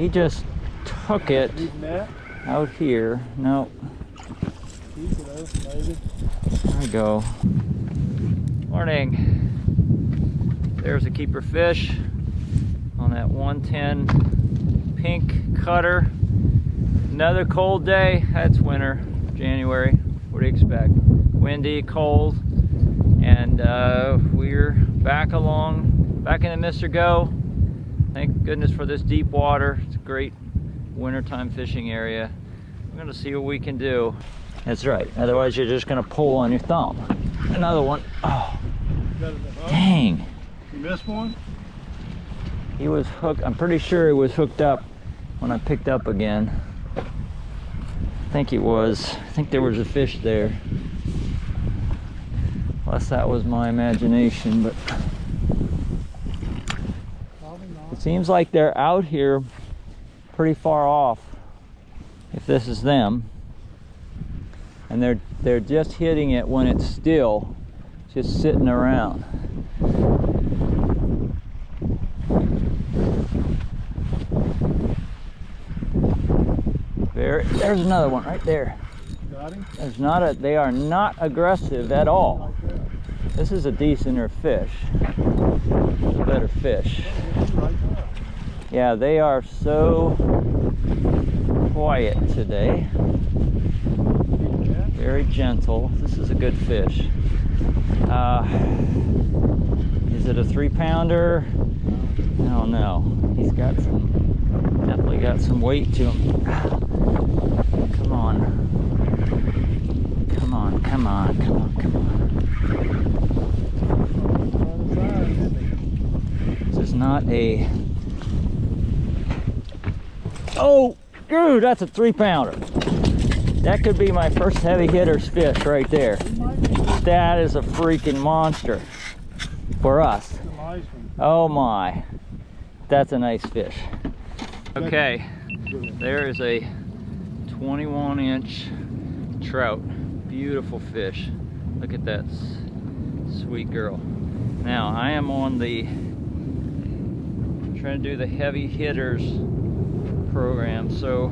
He just took it out here. No. There we go. Morning. There's a keeper fish on that 110 pink cutter. Another cold day. That's winter, January. What do you expect? Windy, cold, and we're back in the Mr. Go. Thank goodness for this deep water. It's a great wintertime fishing area. We're gonna see what we can do. That's right. Otherwise, you're just gonna pull on your thumb. Another one. Oh, dang! You missed one? He was hooked. I'm pretty sure he was hooked up when I picked up again. I think he was. I think there was a fish there. Unless that was my imagination, but it seems like they're out here pretty far off, if this is them. And they're just hitting it when it's still, just sitting around. There's another one right there. Got him? They are not aggressive at all. This is a decenter fish. A better fish. Yeah, they are so quiet today. Very gentle. This is a good fish. Is it a 3-pounder? I don't know. He's got definitely got some weight to him. Come on. Come on, come on, come on, come on. This is not a... Oh, dude, that's a 3-pounder. That could be my first heavy hitters fish right there. That is a freaking monster for us. Oh my, that's a nice fish. Okay, there is a 21-inch trout. Beautiful fish. Look at that sweet girl. Now I am on trying to do the heavy hitters program. So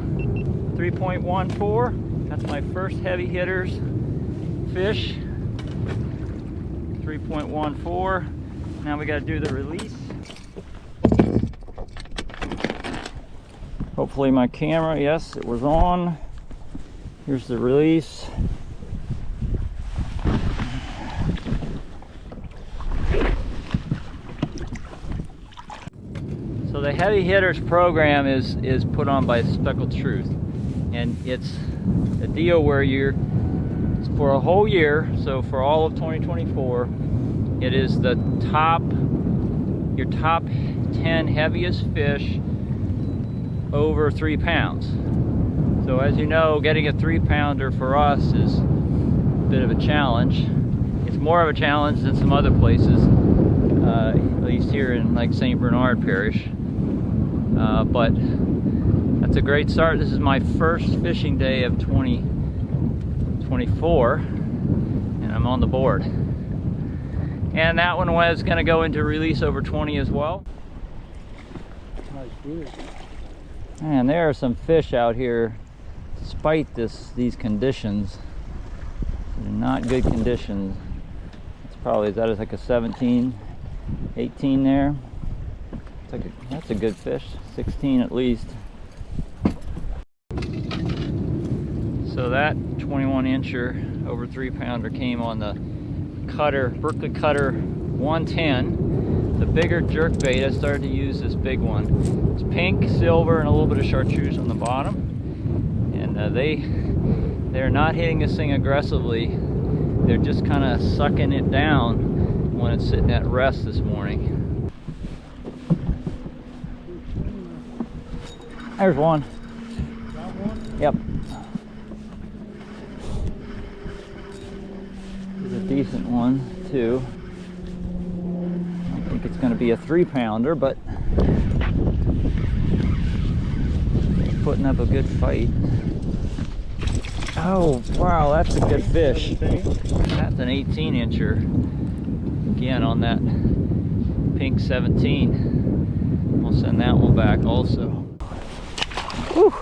3.14. That's my first heavy hitters fish. 3.14. Now we got to do the release. Hopefully my camera, yes, it was on. Here's the release. So the heavy hitters program is put on by Speckled Truth, and it's a deal where it's for a whole year. So for all of 2024, it is your top 10 heaviest fish over 3 pounds. So as you know, getting a 3-pounder for us is a bit of a challenge. It's more of a challenge than some other places, at least here in like St. Bernard Parish. But that's a great start. This is my first fishing day of 2024, and I'm on the board. And that one was going to go into release over 20 as well. Nice fish. Man, there are some fish out here, despite these conditions. They're not good conditions. It's probably, is that like a 17, 18 there? That's a good fish, 16 at least. So that 21-incher over 3-pounder came on the cutter, Berkeley Cutter 110. The bigger jerkbait, I started to use this big one. It's pink, silver, and a little bit of chartreuse on the bottom. And they're not hitting this thing aggressively. They're just kind of sucking it down when it's sitting at rest this morning. There's one. Got one? Yep. It's a decent one too. I don't think it's going to be a 3-pounder, but it's putting up a good fight. Oh wow, that's a good fish. That's an 18-incher. Again on that pink 17. I'll send that one back also. Whew.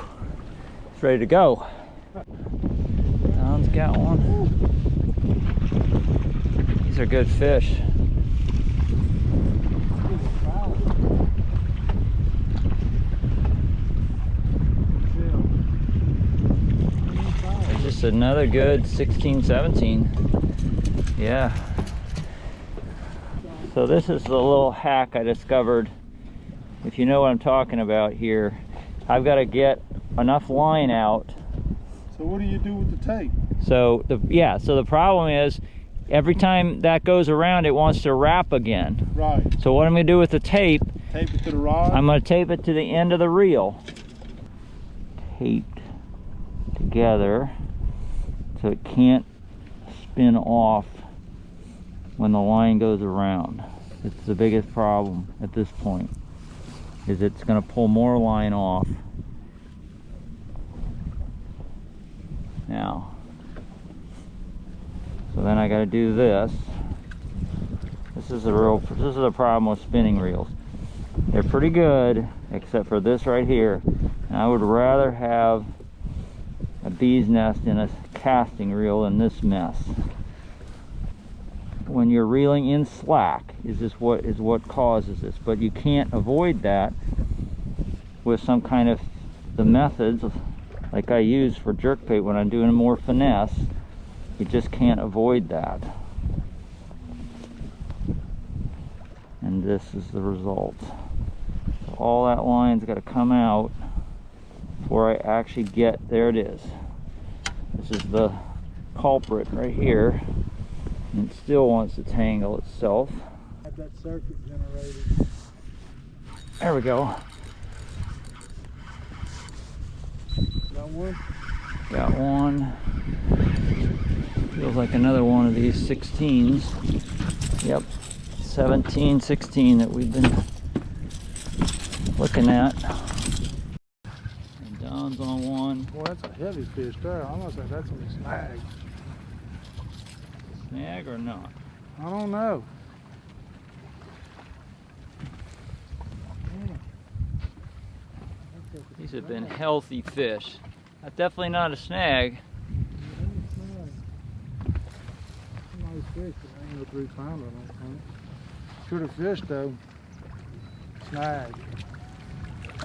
It's ready to go. Don's got one. These are good fish. There's just another good 16, 17. Yeah. So this is the little hack I discovered. If you know what I'm talking about here, I've got to get enough line out. So what do you do with the tape? So the problem is every time that goes around it wants to wrap again. Right. So what I'm going to do with the tape, Tape it to the rod? I'm going to tape it to the end of the reel. Taped together so it can't spin off when the line goes around. It's the biggest problem at this point, is it's going to pull more line off. Now, so then I got to do this. This is the problem with spinning reels. They're pretty good, except for this right here. And I would rather have a bee's nest in a casting reel than this mess. When you're reeling in slack is what causes this, but you can't avoid that with some kind of the methods like I use for jerkbait when I'm doing more finesse. You just can't avoid that, and this is the result. So all that line's got to come out before I actually get, there it is. This is the culprit right here. And it still wants to tangle itself. Have that circuit generated. There we go. Got one? Got one. Feels like another one of these 16s. Yep, 17, 16 that we've been looking at. And Don's on one. Boy, that's a heavy fish there. I must say that's a snag. Snag or not? I don't know. These have been healthy fish. That's definitely not a snag. Nice fish, but I ain't no 3-pounder, I don't think. Should have fished though. Snag.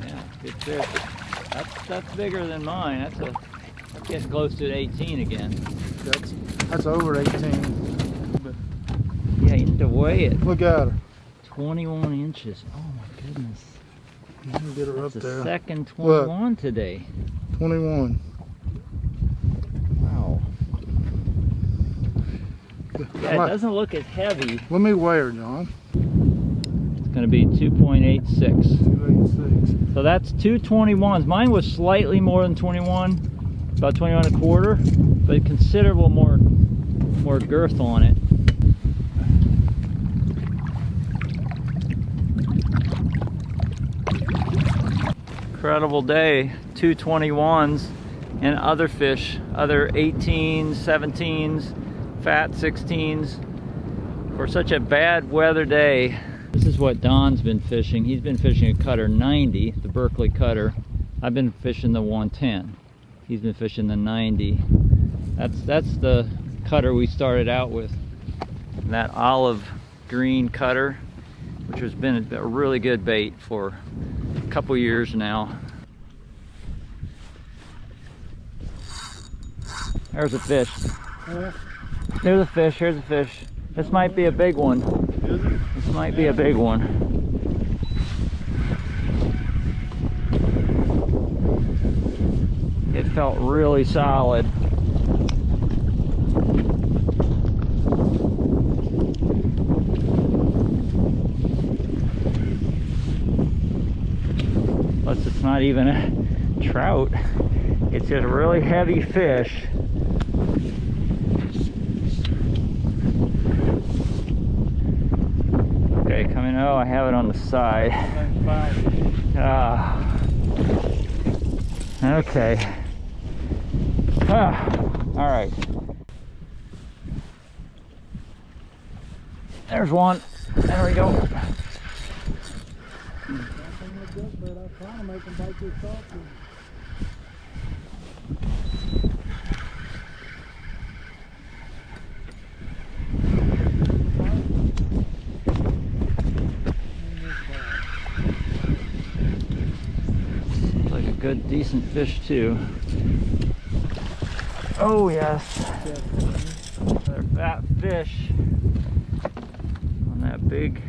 Yeah, good fish. That's bigger than mine. That's getting close to 18 again. That's over 18. But Yeah, you need to weigh it. look at her. 21 inches. Oh my goodness. You can get her up That's there. the second 21 today. 21. Wow. Yeah, it doesn't look as heavy. Let me weigh her, John. It's going to be 2.86. 286. So that's 221s. Mine was slightly more than 21, about 21 and a quarter, but considerable more girth on it. Incredible day. 221s and other fish, other 18s, 17s, fat 16s. For such a bad weather day. This is what Don's been fishing. He's been fishing a cutter 90, the Berkeley cutter. I've been fishing the 110. He's been fishing the 90. That's the cutter we started out with. That olive green cutter, which has been a really good bait for a couple years now. There's a fish. There's a fish, here's a fish. This might be a big one. This might be a big one. It felt really solid. Plus it's not even a trout. It's just a really heavy fish. Okay, coming, oh, I have it on the side. Okay. All right. There's one. There we go. good, decent fish too. Oh yes, another fat fish on that big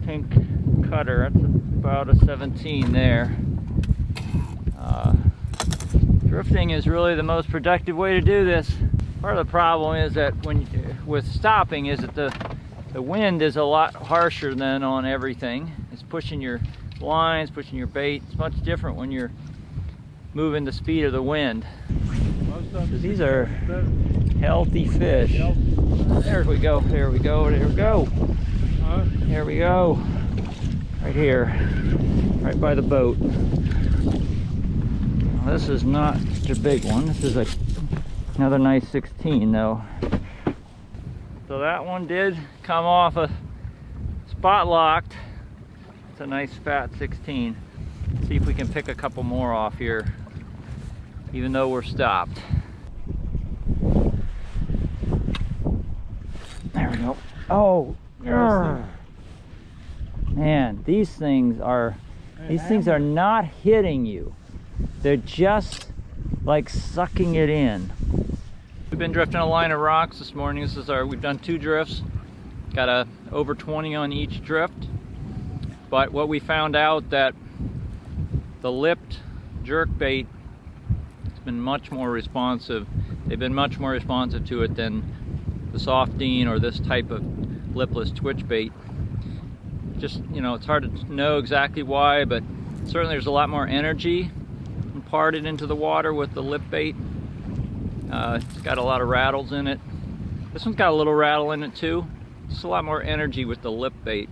pink cutter. That's about a 17 there. Drifting is really the most productive way to do this. Part of the problem is that with stopping is that the wind is a lot harsher than on everything. It's pushing your lines, pushing your bait. It's much different when you're moving the speed of the wind. So these are healthy fish. There we go, there we go, there we go. There we go. Right here, right by the boat. Now, this is not such a big one. This is another nice 16 though. So that one did come off a spot locked. It's a nice fat 16. Let's see if we can pick a couple more off here, even though we're stopped. There we go. Oh, man, these things are not hitting you. They're just like sucking it in. We've been drifting a line of rocks this morning. We've done 2 drifts. Got over 20 on each drift. But what we found out that the lipped jerk bait has been much more responsive. They've been much more responsive to it than the softeen or this type of lipless twitch bait. Just, you know, it's hard to know exactly why, but certainly there's a lot more energy imparted into the water with the lip bait. It's got a lot of rattles in it. This one's got a little rattle in it too. Just a lot more energy with the lip bait.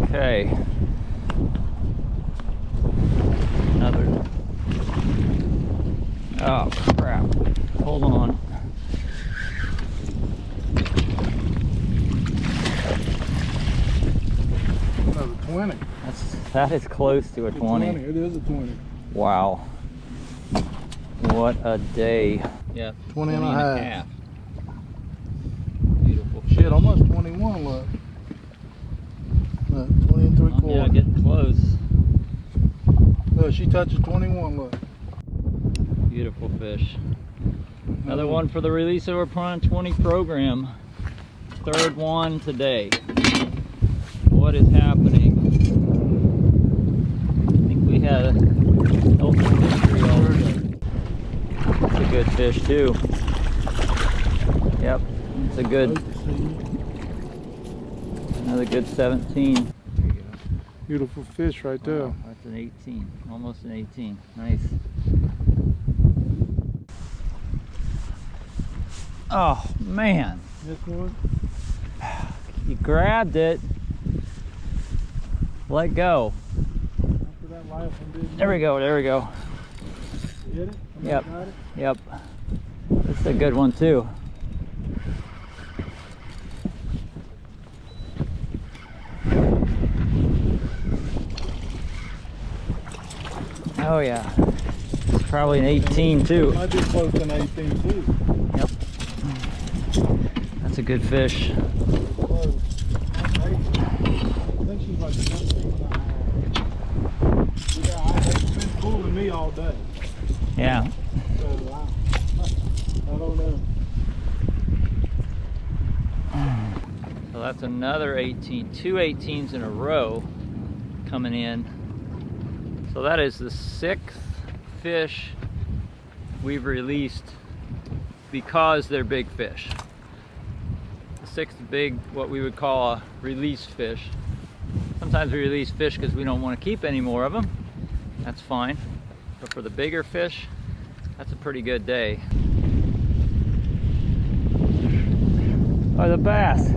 Okay. Another. Oh crap. Hold on. Another 20. That is close to a 20. It is a 20. Wow. What a day. Yeah. 20 and a half. Beautiful. Shit, almost 21, look. 20 and 3/4. Yeah, getting close. Look, she touches 21, look. Beautiful fish. Another one for the Release Over Prawn 20 program. 3rd one today. What is happening? I think we had a healthy fishery already. It's a good fish too. Yep, it's a good. Another good 17. There you go. Beautiful fish right there. Wow, that's an 18, almost an 18. Nice. Oh man. This one? You grabbed it. Let go. After that last one didn't There we go, there we go. You hit it? Yep. Got it? Yep. That's a good one too. Oh yeah. It's probably an 18 too. Might be close to an 18 too. Yep. That's a good fish. Close. I think she's like 17 and a half. Yeah, it's been fooling me all day. Yeah. So I don't know. So that's another 18. 2 18s in a row coming in. So that is the 6th fish we've released because they're big fish. The 6th big, what we would call a release fish. Sometimes we release fish because we don't want to keep any more of them. That's fine. But for the bigger fish, that's a pretty good day. Oh, the bass.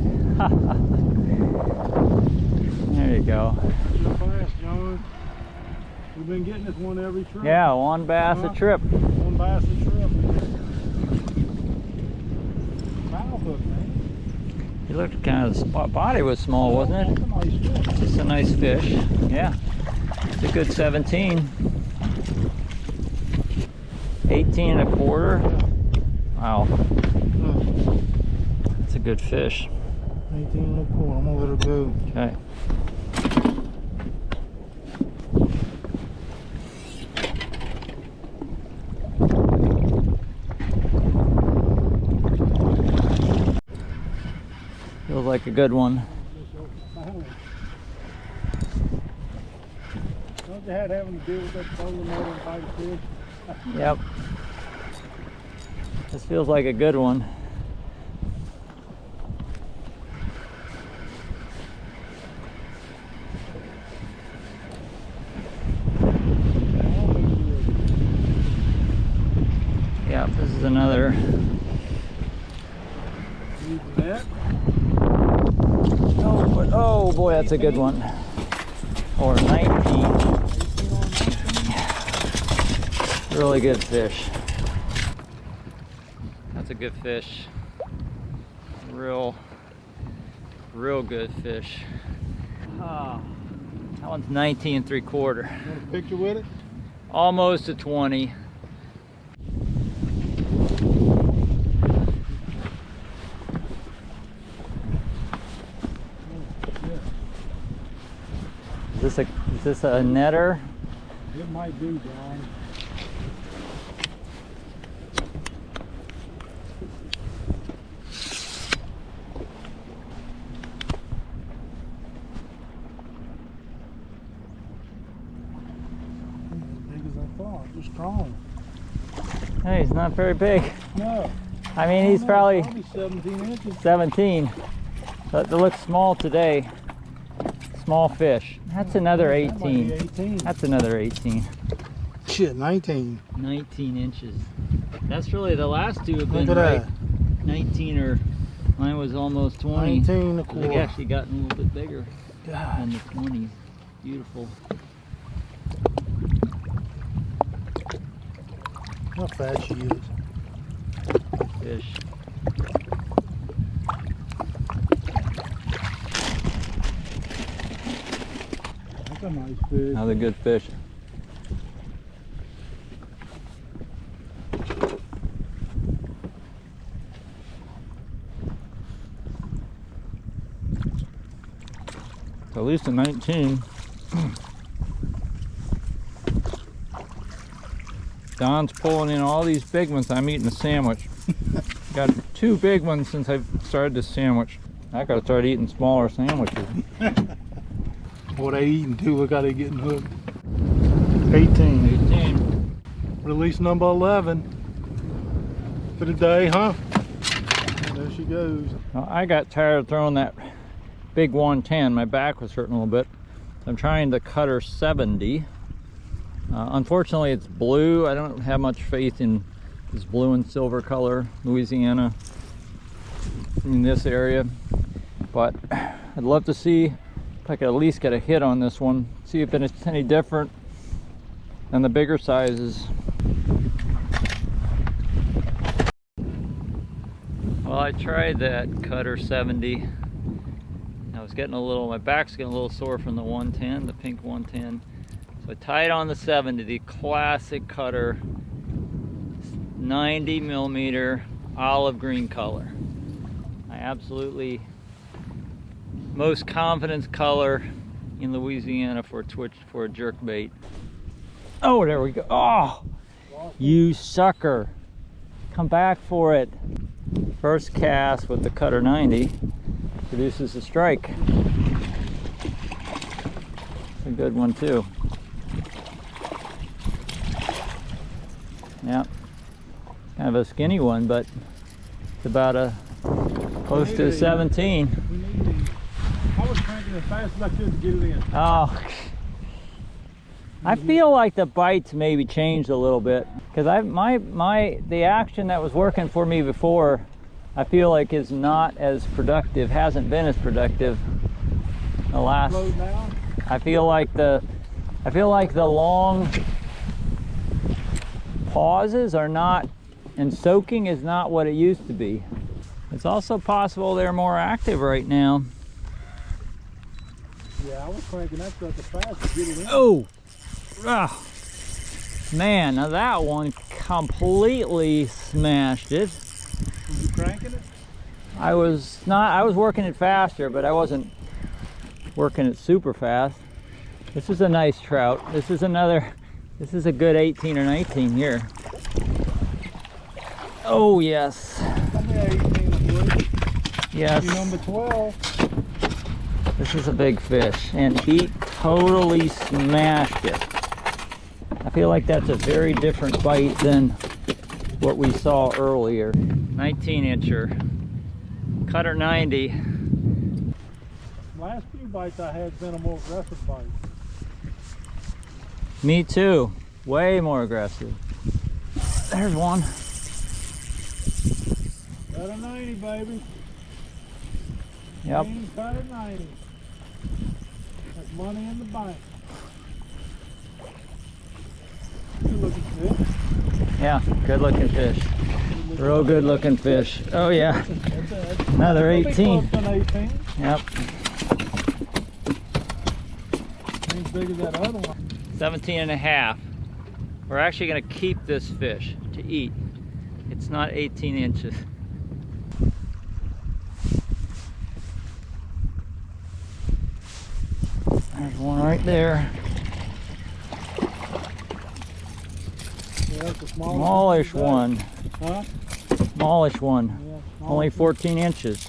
There you go. You're fast, John. We've been getting this one every trip. Yeah, 1 bass a trip. 1 bass a trip. Foul hook, man. He looked kind of, the body was small, wasn't it? That's a nice fish. Just a nice fish. Yeah. It's a good 17. 18 and a quarter. Wow. That's a good fish. 18.25. I'm gonna let her go. Okay. Feels like a good one. Don't you have having to deal with that bowling motor and fight a fish? Yep. This feels like a good one. Yeah, this is another. Oh boy, that's a good one. Or 19. Really good fish. That's a good fish. Real good fish. Oh, that one's 19 3/4. You want a picture with it? Almost a 20. Is this a netter? It might be, John. Just strong. Hey, he's not very big. No. I mean, he's probably 17 inches. 17. But it looks small today. Small fish. That's another 18. 18. That's another 18. Shit, 19. 19 inches. That's really, the last two have been Look at right. that. 19 or mine was almost 20. 19 a They've quarter. actually gotten a little bit bigger God. than the 20s. Beautiful. How fat she is. Fish. That's a nice fish. Another good fish. At least a 19. Don's pulling in all these big ones. I'm eating a sandwich. Got 2 big ones since I've started this sandwich. I gotta start eating smaller sandwiches. What they eating too, look how they getting hooked. 18. 18. Release number 11 for the day, huh? And there she goes. Well, I got tired of throwing that big 110. My back was hurting a little bit. I'm trying the cutter 70. Unfortunately, it's blue. I don't have much faith in this blue and silver color, Louisiana, in this area. But I'd love to see if I could at least get a hit on this one. See if it's any different than the bigger sizes. Well, I tried that cutter 70. I was getting a little, my back's getting a little sore from the 110, the pink 110. So I tied on the 70, the classic cutter, 90 millimeter olive green color. I absolutely, most confidence color in Louisiana for a jerk bait. Oh, there we go. Oh, you sucker. Come back for it. First cast with the cutter 90 produces a strike. It's a good one too. Yeah, kind of a skinny one, but it's about a close to 17. I was cranking as fast as I could to get it in. Oh, I feel like the bites maybe changed a little bit because the action that was working for me before, I feel like is not as productive, hasn't been as productive the last. Slow down. I feel like the long pauses are not, and soaking is not what it used to be. It's also possible they're more active right now. Yeah, I was cranking that stuff as fast to get it in. Oh, man, now that one completely smashed it. Were you cranking it? I was working it faster, but I wasn't working it super fast. This is a nice trout. This is a good 18 or 19 here. Oh yes. Probably 18 would. Yes. Number 12. This is a big fish, and he totally smashed it. I feel like that's a very different bite than what we saw earlier. 19 incher, cutter 90. Last few bites I had been a more aggressive bite. Me too, way more aggressive. There's one. Cutter 90, baby. Yep. Cutter 90. That's money in the bank. Good looking fish. Yeah, good looking fish. Real good looking fish. Oh yeah. Another 18. Yep. Ain't as big as that other one. 17 and a half. We're actually going to keep this fish to eat. It's not 18 inches. There's one right there. Yeah, that's a Smallish one. Huh? Smallish one. Yeah, Only 14 inches.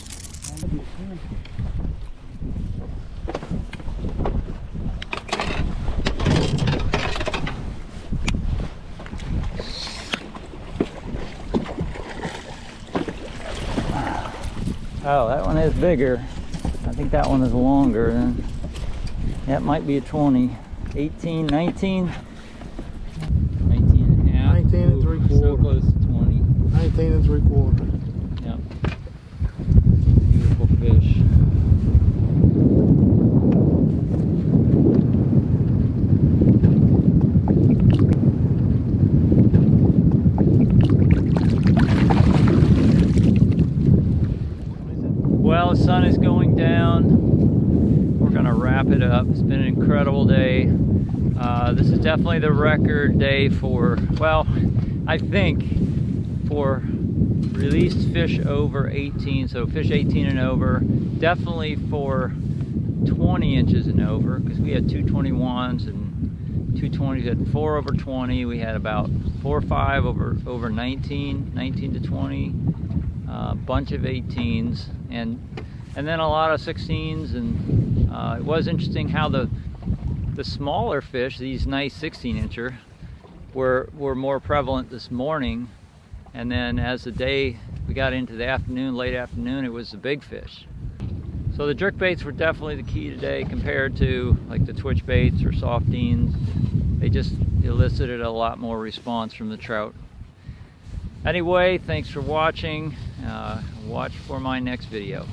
Oh, that one is bigger. I think that one is longer. Then that might be a 20. 18, 19. 19 and a half. 19 and 3/4. So close to 20. 19 and 3/4. Yep. Beautiful fish. Well, the sun is going down. We're gonna wrap it up. It's been an incredible day. This is definitely the record day for, well, I think for released fish over 18, so fish 18 and over, definitely for 20 inches and over, because we had 221s and 220s. We had 4 over 20. We had about 4 or 5 over 19 to 20. A bunch of 18s and then a lot of 16s, and it was interesting how the smaller fish, these nice 16 incher, were more prevalent this morning, and then as the day we got into the afternoon, late afternoon, it was the big fish. So the jerk baits were definitely the key today compared to like the twitch baits or softines. They just elicited a lot more response from the trout. Anyway, thanks for watching. Watch for my next video.